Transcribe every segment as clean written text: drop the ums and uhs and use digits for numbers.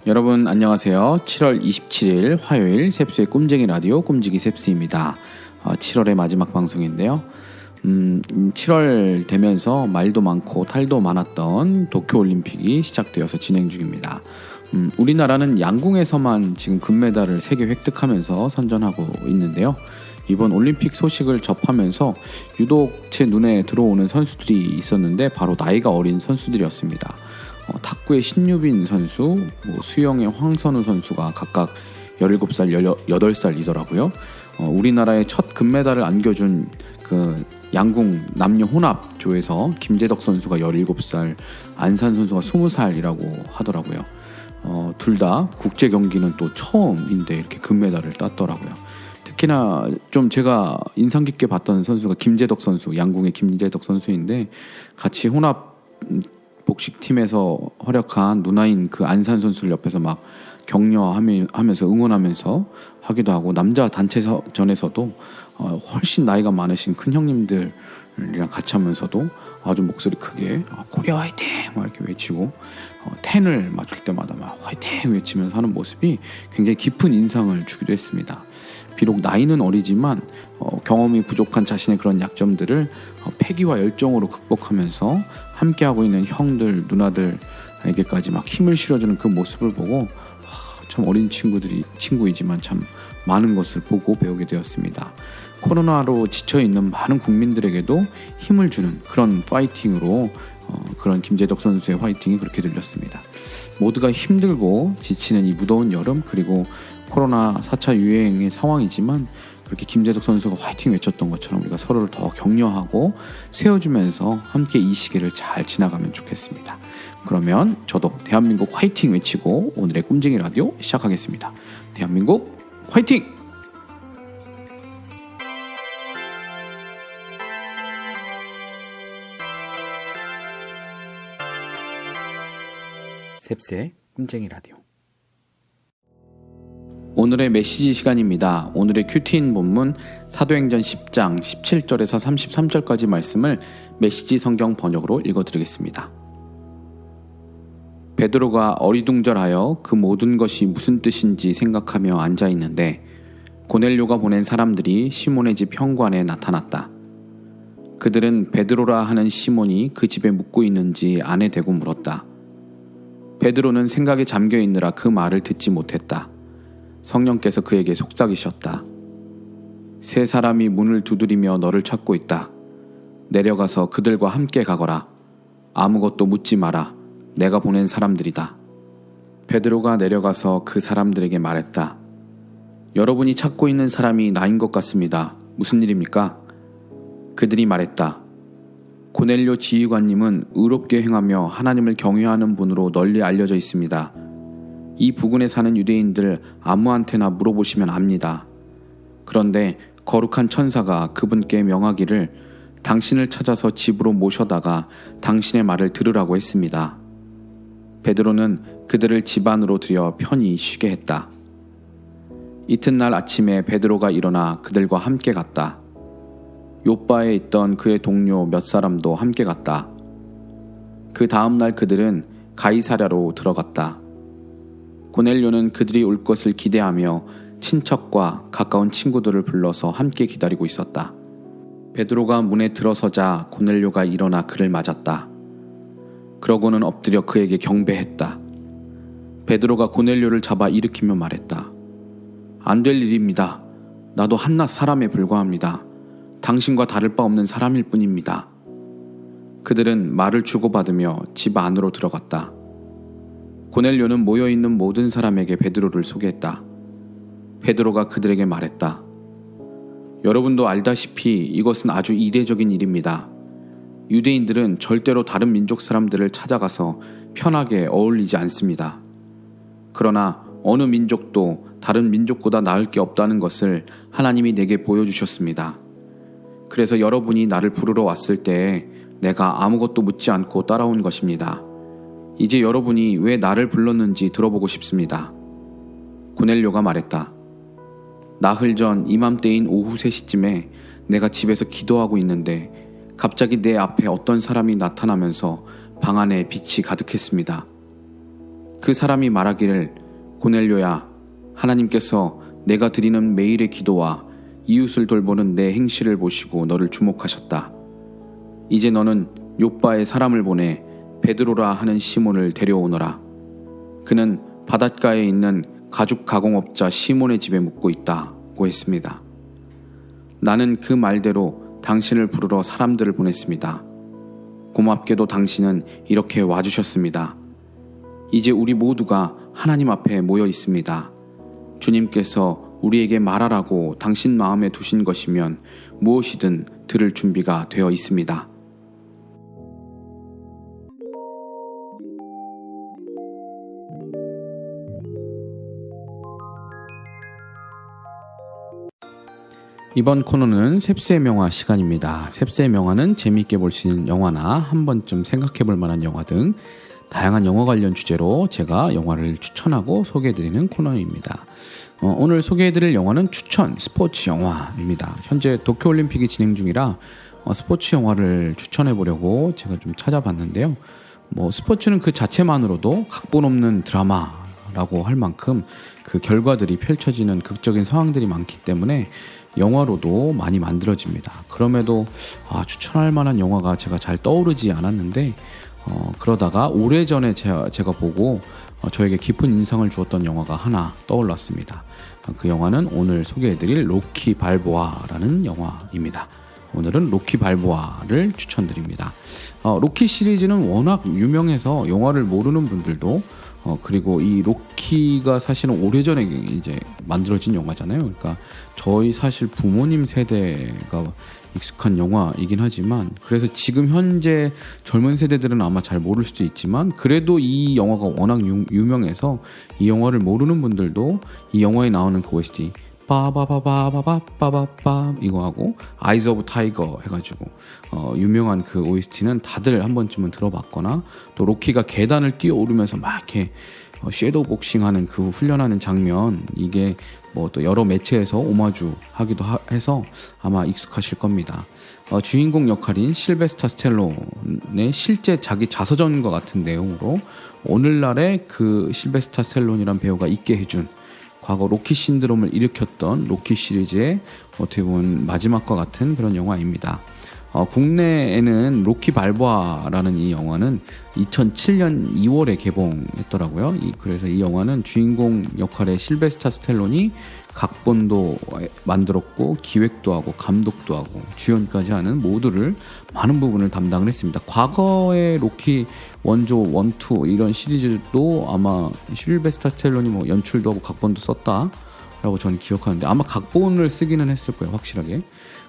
여러분 안녕하세요. 7월 27일 화요일 셉스의 꿈쟁이 라디오 꿈지기 셉스입니다. 7월의 마지막 방송인데요. 7월 되면서 말도 많고 탈도 많았던 도쿄올림픽이 시작되어서 진행 중입니다. 우리나라는 양궁에서만 지금 금메달을 3개 획득하면서 선전하고 있는데요. 이번 올림픽 소식을 접하면서 유독 제 눈에 들어오는 선수들이 있었는데 바로 나이가 어린 선수들이었습니다. 탁구의 신유빈 선수, 수영의 황선우 선수가 각각 17살, 18살이더라고요. 우리나라의 첫 금메달을 안겨준 그 양궁 남녀 혼합조에서 김재덕 선수가 17살, 안산 선수가 20살이라고 하더라고요. 둘 다 국제 경기는 또 처음인데 이렇게 금메달을 땄더라고요. 특히나 좀 제가 인상 깊게 봤던 선수가 김재덕 선수, 양궁의 김재덕 선수인데 같이 혼합 복식팀에서 활약한 누나인 그 안산 선수를 옆에서 막 격려하면서 응원하면서 하기도 하고, 남자 단체전에서도 훨씬 나이가 많으신 큰 형님들이랑 같이 하면서도 아주 목소리 크게 코리아 화이팅! 막 이렇게 외치고, 텐을 맞출 때마다 막 화이팅! 외치면서 하는 모습이 굉장히 깊은 인상을 주기도 했습니다. 비록 나이는 어리지만 경험이 부족한 자신의 그런 약점들을 패기와 열정으로 극복하면서 함께하고 있는 형들, 누나들에게까지 막 힘을 실어주는 그 모습을 보고 참 어린 친구이지만 참 많은 것을 보고 배우게 되었습니다. 코로나로 지쳐있는 많은 국민들에게도 힘을 주는 그런 파이팅으로 그런 김재덕 선수의 파이팅이 그렇게 들렸습니다. 모두가 힘들고 지치는 이 무더운 여름, 그리고 코로나 4차 유행의 상황이지만 그렇게 김재덕 선수가 화이팅 외쳤던 것처럼 우리가 서로를 더 격려하고 세워주면서 함께 이 시기를 잘 지나가면 좋겠습니다. 그러면 저도 대한민국 화이팅 외치고 오늘의 꿈쟁이 라디오 시작하겠습니다. 대한민국 화이팅! 셉스의 꿈쟁이 라디오. 오늘의 메시지 시간입니다. 오늘의 큐티인 본문 사도행전 10장 17절에서 33절까지 말씀을 메시지 성경 번역으로 읽어드리겠습니다. 베드로가 어리둥절하여 그 모든 것이 무슨 뜻인지 생각하며 앉아있는데 고넬료가 보낸 사람들이 시몬의 집 현관에 나타났다. 그들은 베드로라 하는 시몬이 그 집에 묵고 있는지 안에 대고 물었다. 베드로는 생각에 잠겨있느라 그 말을 듣지 못했다. 성령께서 그에게 속삭이셨다. 세 사람이 문을 두드리며 너를 찾고 있다. 내려가서 그들과 함께 가거라. 아무것도 묻지 마라. 내가 보낸 사람들이다. 베드로가 내려가서 그 사람들에게 말했다. 여러분이 찾고 있는 사람이 나인 것 같습니다. 무슨 일입니까? 그들이 말했다. 고넬료 지휘관님은 의롭게 행하며 하나님을 경외하는 분으로 널리 알려져 있습니다. 이 부근에 사는 유대인들 아무한테나 물어보시면 압니다. 그런데 거룩한 천사가 그분께 명하기를 당신을 찾아서 집으로 모셔다가 당신의 말을 들으라고 했습니다. 베드로는 그들을 집 안으로 들여 편히 쉬게 했다. 이튿날 아침에 베드로가 일어나 그들과 함께 갔다. 요빠에 있던 그의 동료 몇 사람도 함께 갔다. 그 다음날 그들은 가이사랴로 들어갔다. 고넬료는 그들이 올 것을 기대하며 친척과 가까운 친구들을 불러서 함께 기다리고 있었다. 베드로가 문에 들어서자 고넬료가 일어나 그를 맞았다. 그러고는 엎드려 그에게 경배했다. 베드로가 고넬료를 잡아 일으키며 말했다. 안 될 일입니다. 나도 한낱 사람에 불과합니다. 당신과 다를 바 없는 사람일 뿐입니다. 그들은 말을 주고받으며 집 안으로 들어갔다. 고넬료는 모여있는 모든 사람에게 베드로를 소개했다. 베드로가 그들에게 말했다. 여러분도 알다시피 이것은 아주 이례적인 일입니다. 유대인들은 절대로 다른 민족 사람들을 찾아가서 편하게 어울리지 않습니다. 그러나 어느 민족도 다른 민족보다 나을 게 없다는 것을 하나님이 내게 보여주셨습니다. 그래서 여러분이 나를 부르러 왔을 때에 내가 아무것도 묻지 않고 따라온 것입니다. 이제 여러분이 왜 나를 불렀는지 들어보고 싶습니다. 고넬료가 말했다. 나흘 전 이맘때인 오후 3시쯤에 내가 집에서 기도하고 있는데 갑자기 내 앞에 어떤 사람이 나타나면서 방 안에 빛이 가득했습니다. 그 사람이 말하기를 고넬료야, 하나님께서 내가 드리는 매일의 기도와 이웃을 돌보는 내 행실을 보시고 너를 주목하셨다. 이제 너는 욥바에 사람을 보내 베드로라 하는 시몬을 데려오너라. 그는 바닷가에 있는 가죽 가공업자 시몬의 집에 묵고 있다고 했습니다. 나는 그 말대로 당신을 부르러 사람들을 보냈습니다. 고맙게도 당신은 이렇게 와주셨습니다. 이제 우리 모두가 하나님 앞에 모여 있습니다. 주님께서 우리에게 말하라고 당신 마음에 두신 것이면 무엇이든 들을 준비가 되어 있습니다. 이번 코너는 셉스의 명화 시간입니다. 셉스의 명화는 재미있게 볼 수 있는 영화나 한 번쯤 생각해 볼 만한 영화 등 다양한 영화 관련 주제로 제가 영화를 추천하고 소개해드리는 코너입니다. 오늘 소개해드릴 영화는 추천 스포츠 영화입니다. 현재 도쿄올림픽이 진행 중이라 스포츠 영화를 추천해보려고 제가 좀 찾아봤는데요. 스포츠는 그 자체만으로도 각본 없는 드라마라고 할 만큼 그 결과들이 펼쳐지는 극적인 상황들이 많기 때문에 영화로도 많이 만들어집니다. 그럼에도 추천할 만한 영화가 제가 잘 떠오르지 않았는데 그러다가 오래전에 제가 보고 저에게 깊은 인상을 주었던 영화가 하나 떠올랐습니다. 그 영화는 오늘 소개해드릴 로키 발보아라는 영화입니다. 오늘은 로키 발보아를 추천드립니다. 로키 시리즈는 워낙 유명해서 영화를 모르는 분들도 그리고 이 로키가 사실은 오래전에 이제 만들어진 영화잖아요. 그러니까 저희 사실 부모님 세대가 익숙한 영화이긴 하지만 그래서 지금 현재 젊은 세대들은 아마 잘 모를 수도 있지만 그래도 이 영화가 워낙 유명해서 이 영화를 모르는 분들도 이 영화에 나오는 그 OST 빠바바바바바바바 이거 하고 아이즈 오브 타이거 해가지고 유명한 그 OST는 다들 한 번쯤은 들어봤거나 또 로키가 계단을 뛰어오르면서 막 이렇게 섀도우 복싱하는 그 훈련하는 장면 이게 또 여러 매체에서 오마주 하기도 해서 아마 익숙하실 겁니다. 주인공 역할인 실베스타 스텔론의 실제 자기 자서전과 같은 내용으로 오늘날의 그 실베스타 스텔론이란 배우가 있게 해준 과거 로키 신드롬을 일으켰던 로키 시리즈의 어떻게 보면 마지막과 같은 그런 영화입니다. 국내에는 로키 발보아라는 이 영화는 2007년 2월에 개봉했더라고요. 그래서 이 영화는 주인공 역할의 실베스타 스텔론이 각본도 만들었고 기획도 하고 감독도 하고 주연까지 하는 모두를 많은 부분을 담당을 했습니다. 과거의 로키 원조 1, 2 이런 시리즈도 아마 실베스타 스텔론이 연출도 하고 각본도 썼다라고 저는 기억하는데 아마 각본을 쓰기는 했을 거예요. 확실하게.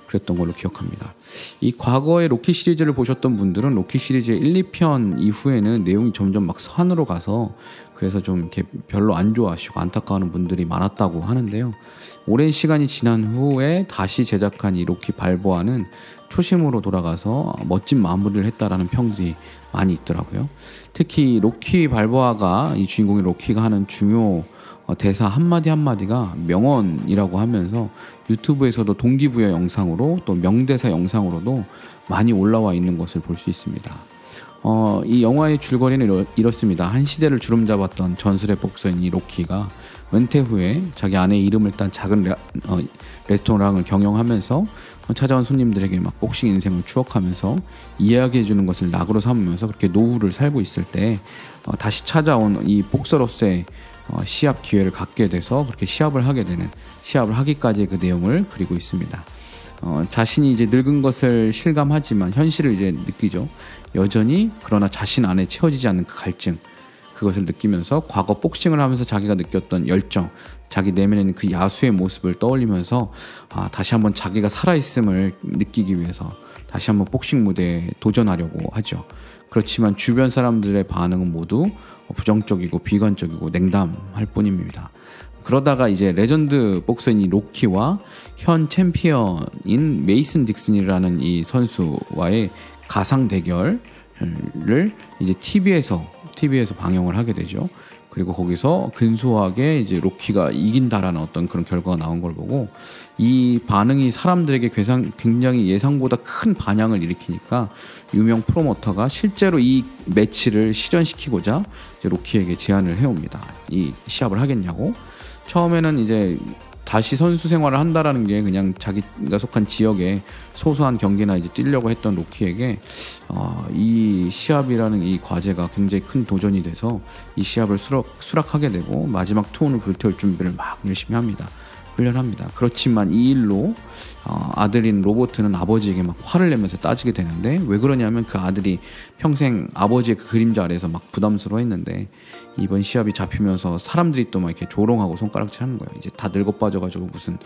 그랬던 걸로 기억합니다. 이 과거의 로키 시리즈를 보셨던 분들은 로키 시리즈의 1, 2편 이후에는 내용이 점점 막 산으로 가서 그래서 좀 이렇게 별로 안 좋아하시고 안타까워하는 분들이 많았다고 하는데요. 오랜 시간이 지난 후에 다시 제작한 이 로키 발보아는 초심으로 돌아가서 멋진 마무리를 했다라는 평들이 많이 있더라고요. 특히 로키 발보아가 이 주인공인 로키가 하는 중요 대사 한마디 한마디가 명언이라고 하면서 유튜브에서도 동기부여 영상으로 또 명대사 영상으로도 많이 올라와 있는 것을 볼 수 있습니다. 이 영화의 줄거리는 이렇습니다. 한 시대를 주름잡았던 전설의 복서인 이 로키가 은퇴 후에 자기 아내의 이름을 딴 작은 레스토랑을 경영하면서 찾아온 손님들에게 막 복싱 인생을 추억하면서 이야기해주는 것을 낙으로 삼으면서 그렇게 노후를 살고 있을 때 다시 찾아온 이 복서로서의 시합 기회를 갖게 돼서 그렇게 시합을 하게 되는 시합을 하기까지의 그 내용을 그리고 있습니다. 자신이 이제 늙은 것을 실감하지만 현실을 이제 느끼죠. 여전히 그러나 자신 안에 채워지지 않는 그 갈증 그것을 느끼면서 과거 복싱을 하면서 자기가 느꼈던 열정 자기 내면에 있는 그 야수의 모습을 떠올리면서 다시 한번 자기가 살아있음을 느끼기 위해서 다시 한번 복싱 무대에 도전하려고 하죠. 그렇지만 주변 사람들의 반응은 모두 부정적이고 비관적이고 냉담할 뿐입니다. 그러다가 이제 레전드 복서인 로키와 현 챔피언인 메이슨 딕슨이라는 이 선수와의 가상 대결을 이제 TV에서 방영을 하게 되죠. 그리고 거기서 근소하게 이제 로키가 이긴다라는 어떤 그런 결과가 나온 걸 보고 이 반응이 사람들에게 굉장히 예상보다 큰 반향을 일으키니까 유명 프로모터가 실제로 이 매치를 실현시키고자 이제 로키에게 제안을 해옵니다. 이 시합을 하겠냐고. 처음에는 이제 다시 선수 생활을 한다라는 게 그냥 자기가 속한 지역에 소소한 경기나 이제 뛰려고 했던 로키에게 이 시합이라는 이 과제가 굉장히 큰 도전이 돼서 이 시합을 수락하게 되고 마지막 투혼을 불태울 준비를 막 열심히 합니다. 훈련합니다. 그렇지만 이 일로 아들인 로버트는 아버지에게 막 화를 내면서 따지게 되는데 왜 그러냐면 그 아들이 평생 아버지의 그 그림자 아래에서 막 부담스러워했는데 이번 시합이 잡히면서 사람들이 또 막 이렇게 조롱하고 손가락질 하는 거예요. 이제 다 늙어 빠져가지고 무슨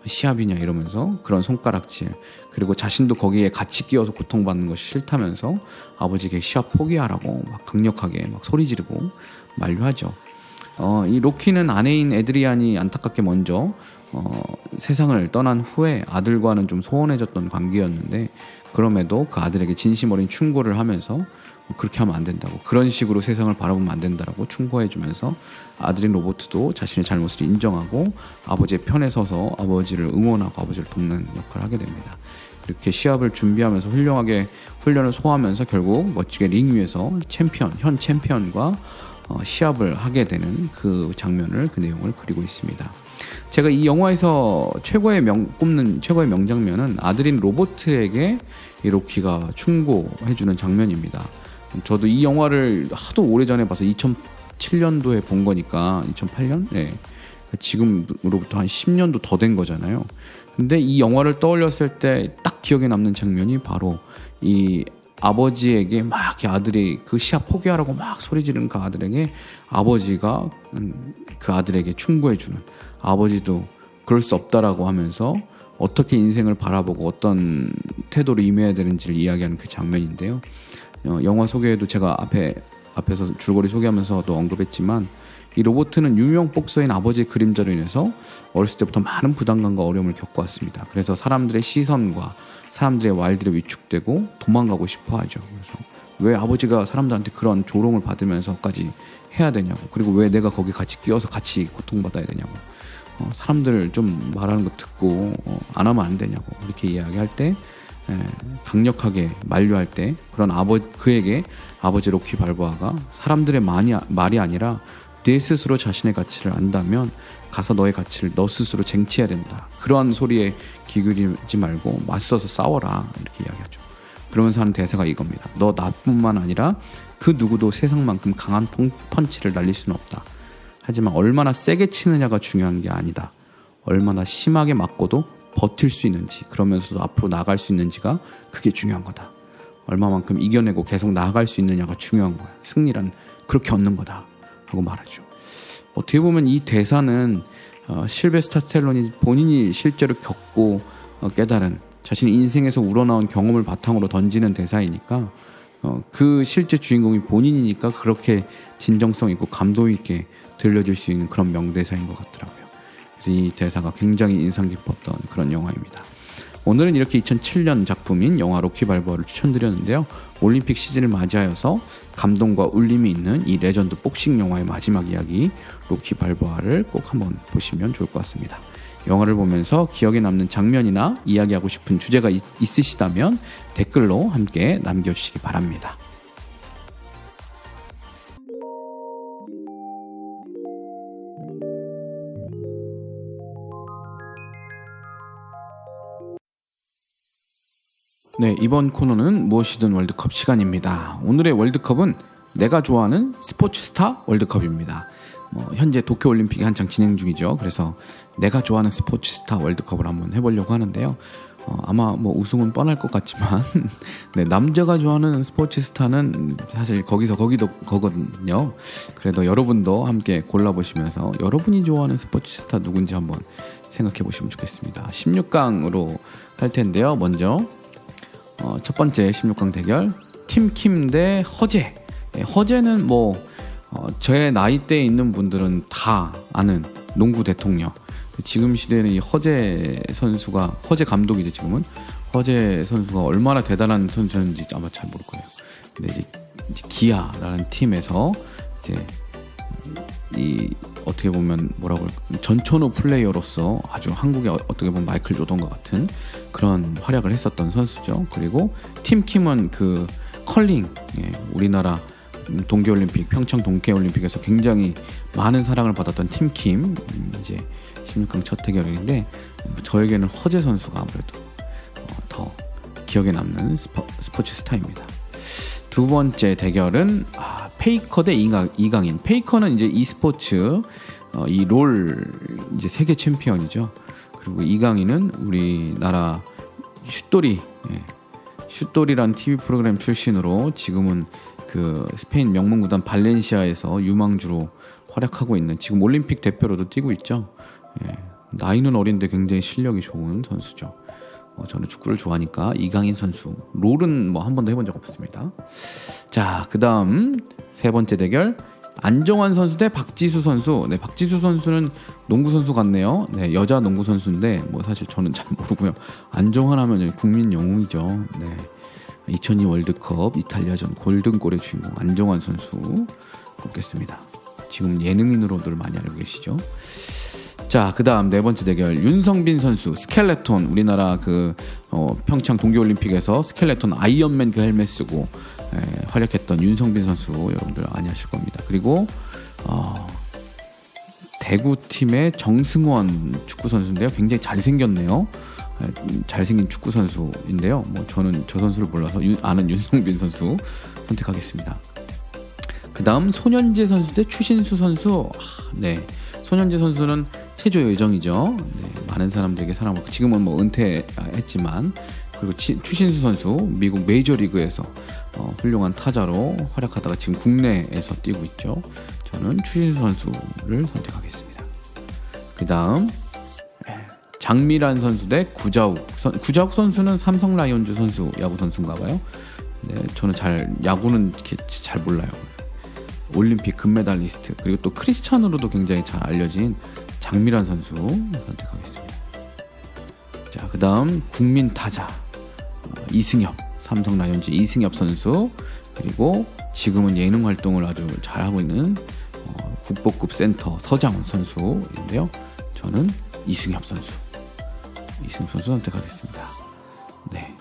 시합이냐 이러면서 그런 손가락질, 그리고 자신도 거기에 같이 끼어서 고통받는 것이 싫다면서 아버지에게 시합 포기하라고 막 강력하게 막 소리 지르고 만류하죠. 이 로키는 아내인 에드리안이 안타깝게 먼저 세상을 떠난 후에 아들과는 좀 소원해졌던 관계였는데 그럼에도 그 아들에게 진심 어린 충고를 하면서 그렇게 하면 안 된다고, 그런 식으로 세상을 바라보면 안 된다라고 충고해주면서 아들인 로버트도 자신의 잘못을 인정하고 아버지의 편에 서서 아버지를 응원하고 아버지를 돕는 역할을 하게 됩니다. 이렇게 시합을 준비하면서 훌륭하게 훈련을 소화하면서 결국 멋지게 링 위에서 현 챔피언과 시합을 하게 되는 그 장면을, 그 내용을 그리고 있습니다. 제가 이 영화에서 꼽는 최고의 명장면은 아들인 로버트에게 이 로키가 충고해주는 장면입니다. 저도 이 영화를 하도 오래전에 봐서 2007년도에 본 거니까 2008년? 네. 지금으로부터 한 10년도 더 된 거잖아요. 근데 이 영화를 떠올렸을 때 딱 기억에 남는 장면이 바로 이 아버지에게 막 아들이 그 시합 포기하라고 막 소리 지르는 그 아들에게 아버지가 그 아들에게 충고해주는, 아버지도 그럴 수 없다라고 하면서 어떻게 인생을 바라보고 어떤 태도로 임해야 되는지를 이야기하는 그 장면인데요. 영화 소개에도 제가 앞에서 줄거리 소개하면서도 언급했지만 이 로버트는 유명 복서인 아버지의 그림자로 인해서 어렸을 때부터 많은 부담감과 어려움을 겪어왔습니다. 그래서 사람들의 시선과 사람들의 말들에 위축되고 도망가고 싶어 하죠. 그래서 왜 아버지가 사람들한테 그런 조롱을 받으면서까지 해야 되냐고, 그리고 왜 내가 거기 같이 끼어서 같이 고통받아야 되냐고, 사람들 좀 말하는 거 듣고 안 하면 안 되냐고 이렇게 이야기할 때 강력하게 만류할 때 그런 그에게 아버지 로키 발보아가 사람들의 말이 아니라 내 스스로 자신의 가치를 안다면 가서 너의 가치를 너 스스로 쟁취해야 된다. 그러한 소리에 귀 기울이지 말고 맞서서 싸워라. 이렇게 이야기하죠. 그러면서 하는 대사가 이겁니다. 너 나뿐만 아니라 그 누구도 세상만큼 강한 펀치를 날릴 수는 없다. 하지만 얼마나 세게 치느냐가 중요한 게 아니다. 얼마나 심하게 맞고도 버틸 수 있는지, 그러면서도 앞으로 나아갈 수 있는지가 그게 중요한 거다. 얼마만큼 이겨내고 계속 나아갈 수 있느냐가 중요한 거야. 승리란 그렇게 얻는 거다. 하고 말하죠. 어떻게 보면 이 대사는 실베스타 스텔론이 본인이 실제로 겪고 깨달은 자신의 인생에서 우러나온 경험을 바탕으로 던지는 대사이니까 그 실제 주인공이 본인이니까 그렇게 진정성 있고 감동 있게 들려질 수 있는 그런 명대사인 것 같더라고요. 그래서 이 대사가 굉장히 인상 깊었던 그런 영화입니다. 오늘은 이렇게 2007년 작품인 영화 로키 발보아를 추천드렸는데요. 올림픽 시즌을 맞이하여서 감동과 울림이 있는 이 레전드 복싱 영화의 마지막 이야기 로키 발보아를 꼭 한번 보시면 좋을 것 같습니다. 영화를 보면서 기억에 남는 장면이나 이야기하고 싶은 주제가 있으시다면 댓글로 함께 남겨주시기 바랍니다. 네, 이번 코너는 무엇이든 월드컵 시간입니다. 오늘의 월드컵은 내가 좋아하는 스포츠 스타 월드컵입니다. 현재 도쿄올림픽이 한창 진행 중이죠. 그래서 내가 좋아하는 스포츠 스타 월드컵을 한번 해보려고 하는데요. 아마 우승은 뻔할 것 같지만 네, 남자가 좋아하는 스포츠 스타는 사실 거기서 거거든요. 그래도 여러분도 함께 골라보시면서 여러분이 좋아하는 스포츠 스타 누군지 한번 생각해 보시면 좋겠습니다. 16강으로 할 텐데요. 먼저 첫 번째 16강 대결 팀킴 대 허재. 허재는 저의 나이대에 있는 분들은 다 아는 농구 대통령. 지금 시대에는 이 허재 감독이죠. 지금은 허재 선수가 얼마나 대단한 선수였는지 아마 잘 모를 거예요. 근데 이제 기아라는 팀에서 이제 어떻게 보면 뭐라고 할까, 전천후 플레이어로서 아주 한국의 어떻게 보면 마이클 조던과 같은 그런 활약을 했었던 선수죠. 그리고 팀킴은 그 컬링, 우리나라 동계올림픽, 평창 동계올림픽에서 굉장히 많은 사랑을 받았던 팀킴, 이제 16강 첫 대결인데 저에게는 허재 선수가 아무래도 더 기억에 남는 스포츠 스타입니다. 두 번째 대결은 페이커 대 이강인. 페이커는 이제 e스포츠 이 롤 이제 세계 챔피언이죠. 그리고 이강인은 우리나라 슛돌이란 TV 프로그램 출신으로 지금은 그 스페인 명문 구단 발렌시아에서 유망주로 활약하고 있는, 지금 올림픽 대표로도 뛰고 있죠. 나이는 어린데 굉장히 실력이 좋은 선수죠. 저는 축구를 좋아하니까 이강인 선수. 롤은 뭐 한 번도 해본 적 없습니다. 자, 그 다음 세 번째 대결, 안정환 선수 대 박지수 선수. 네, 박지수 선수는 농구 선수 같네요. 네, 여자 농구 선수인데 뭐 사실 저는 잘 모르고요. 안정환 하면 국민 영웅이죠. 네, 2002 월드컵 이탈리아전 골든골의 주인공 안정환 선수 뽑겠습니다. 지금 예능인으로들 많이 알고 계시죠. 자, 그 다음 네 번째 대결, 윤성빈 선수 스켈레톤. 우리나라 평창 동계올림픽에서 스켈레톤 아이언맨 그 헬멧 쓰고 활약했던 윤성빈 선수, 여러분들 많이 아실 겁니다. 그리고 대구팀의 정승원 축구 선수인데요. 굉장히 잘생겼네요. 잘생긴 축구 선수인데요. 뭐 저는 저 선수를 몰라서 아는 윤성빈 선수 선택하겠습니다. 그 다음 소년재 선수 대 추신수 선수. 네, 소년재 선수는 체조 요정이죠. 네, 많은 사람들에게 사랑받고 지금은 뭐 은퇴했지만, 그리고 추신수 선수 미국 메이저리그에서 훌륭한 타자로 활약하다가 지금 국내에서 뛰고 있죠. 저는 추신수 선수를 선택하겠습니다. 그 다음 장미란 선수 대 구자욱. 구자욱 선수는 삼성 라이온즈 선수, 야구 선수인가 봐요. 네, 저는 야구는 잘 몰라요. 올림픽 금메달리스트, 그리고 또 크리스찬으로도 굉장히 잘 알려진 장미란 선수 선택하겠습니다. 자, 그 다음 국민 타자 이승엽, 삼성 라이온즈 이승엽 선수, 그리고 지금은 예능 활동을 아주 잘하고 있는 국보급 센터 서장훈 선수인데요. 저는 이승엽 선수 선택하겠습니다. 네,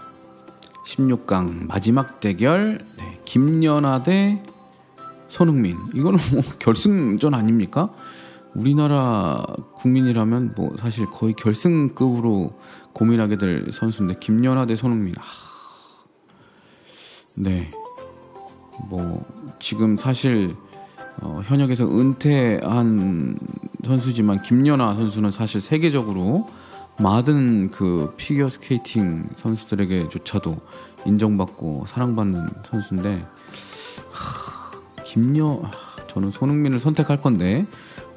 16강 마지막 대결, 네, 김연아 대 손흥민. 이거는 뭐 결승전 아닙니까? 우리나라 국민이라면 뭐 사실 거의 결승급으로 고민하게 될 선수인데, 김연아 대 손흥민. 네, 뭐 지금 사실 현역에서 은퇴한 선수지만 김연아 선수는 사실 세계적으로 많은 그 피겨 스케이팅 선수들에게조차도 인정받고 사랑받는 선수인데, 저는 손흥민을 선택할 건데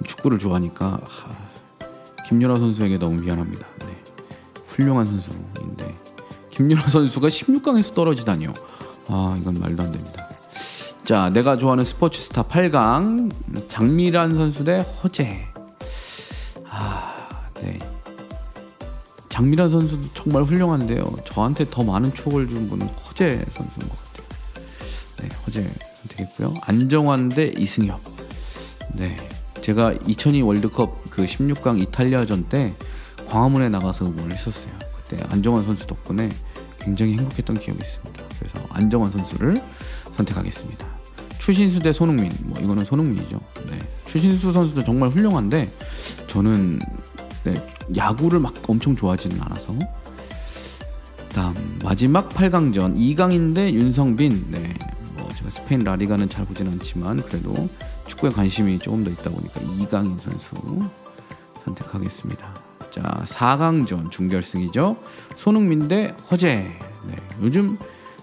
축구를 좋아하니까 김연아 선수에게 너무 미안합니다. 네, 훌륭한 선수인데 김연아 선수가 16강에서 떨어지다니요. 이건 말도 안 됩니다. 자, 내가 좋아하는 스포츠 스타 8강, 장미란 선수 대 허재. 네, 장미란 선수도 정말 훌륭한데요. 저한테 더 많은 추억을 준 분은 허재 선수인 것 같아요. 네, 허재 선택했고요. 안정환 대 이승엽. 네, 제가 2002 월드컵 그 16강 이탈리아전 때 광화문에 나가서 응원을 했었어요. 그때 안정환 선수 덕분에 굉장히 행복했던 기억이 있습니다. 그래서 안정환 선수를 선택하겠습니다. 추신수 대 손흥민. 뭐 이거는 손흥민이죠. 네, 추신수 선수도 정말 훌륭한데 저는 야구를 막 엄청 좋아하지는 않아서. 다음 마지막 8강전, 이강인 대 윤성빈. 네, 뭐 제가 스페인 라리가는 잘 보지는 않지만 그래도 축구에 관심이 조금 더 있다 보니까 이강인 선수 선택하겠습니다. 자, 4강전 준결승이죠. 손흥민 대 허재. 네, 요즘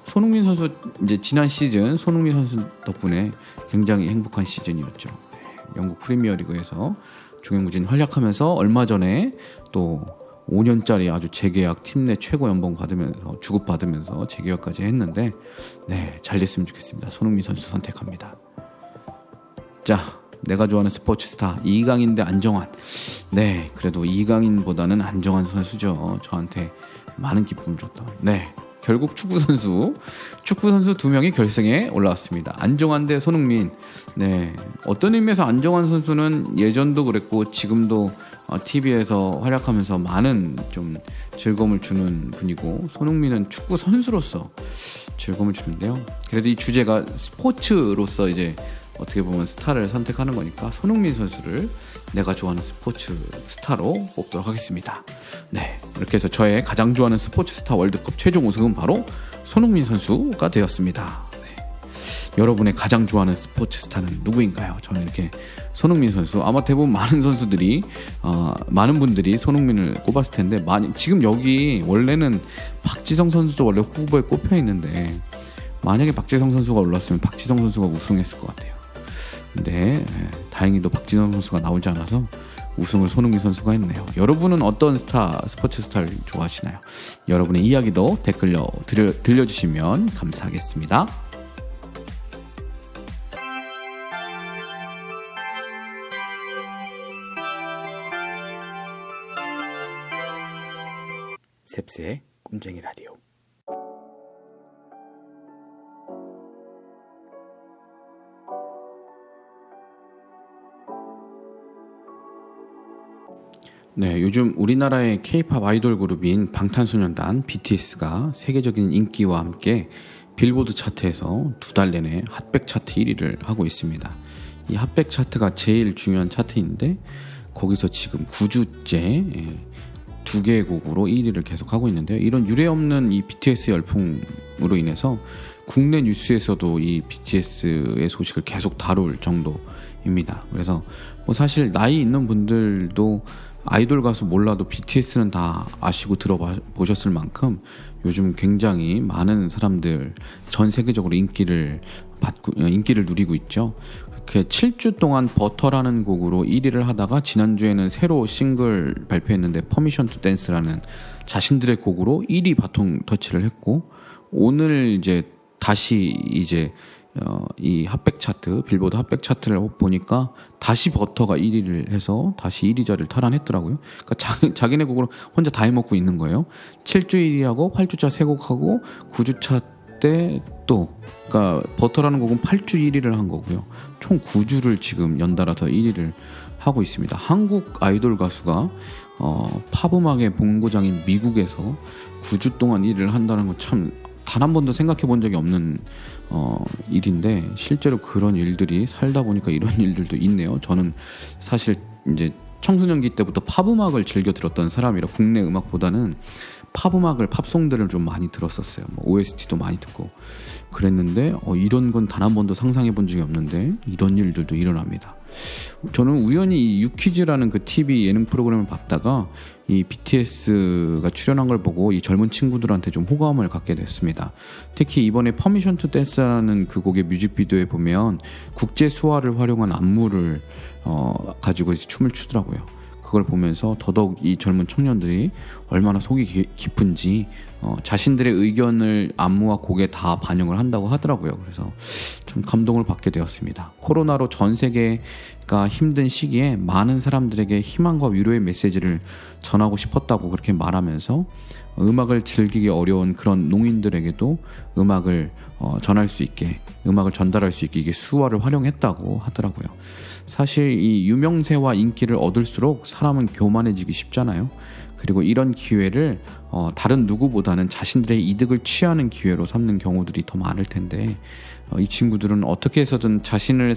손흥민 선수 이제 지난 시즌 손흥민 선수 덕분에 굉장히 행복한 시즌이었죠. 네, 영국 프리미어리그에서 종횡무진 활약하면서 얼마 전에 또 5년짜리 아주 재계약, 팀 내 최고 연봉 받으면서 주급받으면서 재계약까지 했는데, 네, 잘 됐으면 좋겠습니다. 손흥민 선수 선택합니다. 자, 내가 좋아하는 스포츠 스타 이강인 대 안정환. 네, 그래도 이강인보다는 안정환 선수죠. 저한테 많은 기쁨을 줬던. 네, 결국 축구 선수 2명이 결승에 올라왔습니다. 안정환 대 손흥민. 네, 어떤 의미에서 안정환 선수는 예전도 그랬고 지금도 TV에서 활약하면서 많은 좀 즐거움을 주는 분이고, 손흥민은 축구 선수로서 즐거움을 주는데요. 그래도 이 주제가 스포츠로서 이제 어떻게 보면 스타를 선택하는 거니까 손흥민 선수를 내가 좋아하는 스포츠 스타로 뽑도록 하겠습니다. 네, 이렇게 해서 저의 가장 좋아하는 스포츠 스타 월드컵 최종 우승은 바로 손흥민 선수가 되었습니다. 네. 여러분의 가장 좋아하는 스포츠 스타는 누구인가요? 저는 이렇게 손흥민 선수, 아마 대부분 많은 선수들이 많은 분들이 손흥민을 꼽았을 텐데, 지금 여기 원래는 박지성 선수도 원래 후보에 꼽혀 있는데, 만약에 박지성 선수가 올랐으면 박지성 선수가 우승했을 것 같아요. 근데 다행히도 박지성 선수가 나오지 않아서 우승을 손흥민 선수가 했네요. 여러분은 어떤 스포츠 스타를 좋아하시나요? 여러분의 이야기도 댓글로 들려주시면 감사하겠습니다. 셉스의 꿈쟁이 라디오. 네, 요즘 우리나라의 K-팝 아이돌 그룹인 방탄소년단 BTS가 세계적인 인기와 함께 빌보드 차트에서 2달 내내 핫백 차트 1위를 하고 있습니다. 이 핫백 차트가 제일 중요한 차트인데, 거기서 지금 9주째 2개의 곡으로 1위를 계속하고 있는데요. 이런 유례없는 이 BTS 열풍으로 인해서 국내 뉴스에서도 이 BTS의 소식을 계속 다룰 정도입니다. 그래서 뭐 사실 나이 있는 분들도 아이돌 가수 몰라도 BTS는 다 아시고 들어보셨을 만큼 요즘 굉장히 많은 사람들, 전 세계적으로 인기를 누리고 있죠. 이렇게 7주 동안 버터라는 곡으로 1위를 하다가 지난주에는 새로 싱글 발표했는데 퍼미션 투 댄스라는 자신들의 곡으로 1위 바통 터치를 했고, 오늘 이제 다시 이 핫백 차트, 빌보드 핫백 차트를 보니까 다시 버터가 1위를 해서 다시 1위 자리를 탈환했더라고요. 그러니까 자기네 곡으로 혼자 다 해먹고 있는 거예요. 7주 1위하고 8주차 3곡하고 9주차 때 또, 그러니까 버터라는 곡은 8주 1위를 한 거고요. 총 9주를 지금 연달아서 1위를 하고 있습니다. 한국 아이돌 가수가 팝음악의 본고장인 미국에서 9주 동안 1위를 한다는 건 참 단 한 번도 생각해 본 적이 없는 일인데, 실제로 그런 일들이 살다 보니까 이런 일들도 있네요. 저는 사실 이제 청소년기 때부터 팝음악을 즐겨 들었던 사람이라 국내 음악보다는 팝송들을 좀 많이 들었었어요. 뭐 OST도 많이 듣고 그랬는데 이런 건 단 한 번도 상상해 본 적이 없는데 이런 일들도 일어납니다. 저는 우연히 이 유퀴즈라는 그 TV 예능 프로그램을 봤다가 이 BTS가 출연한 걸 보고 이 젊은 친구들한테 좀 호감을 갖게 됐습니다. 특히 이번에 퍼미션 투 댄스라는 그 곡의 뮤직비디오에 보면 국제 수화를 활용한 안무를 가지고 춤을 추더라고요. 그걸 보면서 더더욱 이 젊은 청년들이 얼마나 속이 깊은지 자신들의 의견을 안무와 곡에 다 반영을 한다고 하더라고요. 그래서 좀 감동을 받게 되었습니다. 코로나로 전 세계가 힘든 시기에 많은 사람들에게 희망과 위로의 메시지를 전하고 싶었다고 그렇게 말하면서 음악을 즐기기 어려운 그런 농인들에게도 음악을 전할 수 있게, 음악을 전달할 수 있게 이게 수화를 활용했다고 하더라고요. 사실 이 유명세와 인기를 얻을수록 사람은 교만해지기 쉽잖아요. 그리고 이런 기회를 다른 누구보다는 자신들의 이득을 취하는 기회로 삼는 경우들이 더 많을 텐데, 이 친구들은 어떻게 해서든 자신을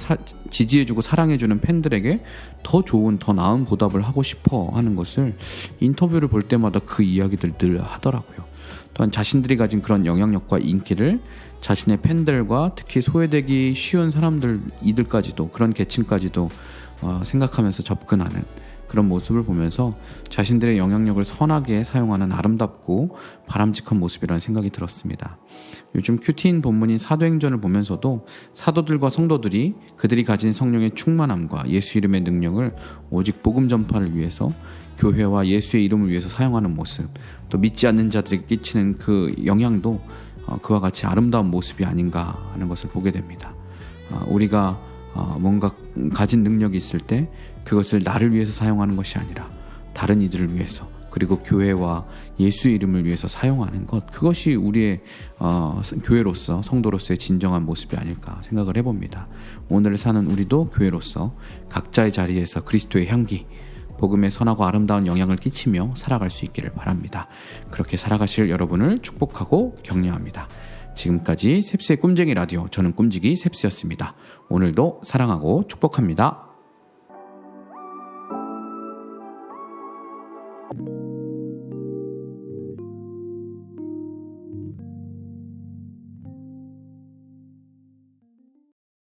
지지해주고 사랑해주는 팬들에게 더 좋은, 더 나은 보답을 하고 싶어 하는 것을 인터뷰를 볼 때마다 그 이야기들 늘 하더라고요. 또한 자신들이 가진 그런 영향력과 인기를 자신의 팬들과 특히 소외되기 쉬운 이들까지도, 그런 계층까지도 생각하면서 접근하는 그런 모습을 보면서 자신들의 영향력을 선하게 사용하는 아름답고 바람직한 모습이라는 생각이 들었습니다. 요즘 큐티인 본문인 사도행전을 보면서도 사도들과 성도들이 그들이 가진 성령의 충만함과 예수 이름의 능력을 오직 복음 전파를 위해서, 교회와 예수의 이름을 위해서 사용하는 모습, 또 믿지 않는 자들에게 끼치는 그 영향도 그와 같이 아름다운 모습이 아닌가 하는 것을 보게 됩니다. 우리가 뭔가 가진 능력이 있을 때 그것을 나를 위해서 사용하는 것이 아니라 다른 이들을 위해서, 그리고 교회와 예수 이름을 위해서 사용하는 것, 그것이 우리의 교회로서 성도로서의 진정한 모습이 아닐까 생각을 해봅니다. 오늘 사는 우리도 교회로서 각자의 자리에서 그리스도의 향기, 복음의 선하고 아름다운 영향을 끼치며 살아갈 수 있기를 바랍니다. 그렇게 살아가실 여러분을 축복하고 격려합니다. 지금까지 셉스의 꿈쟁이 라디오, 저는 꿈지기 셉스였습니다. 오늘도 사랑하고 축복합니다.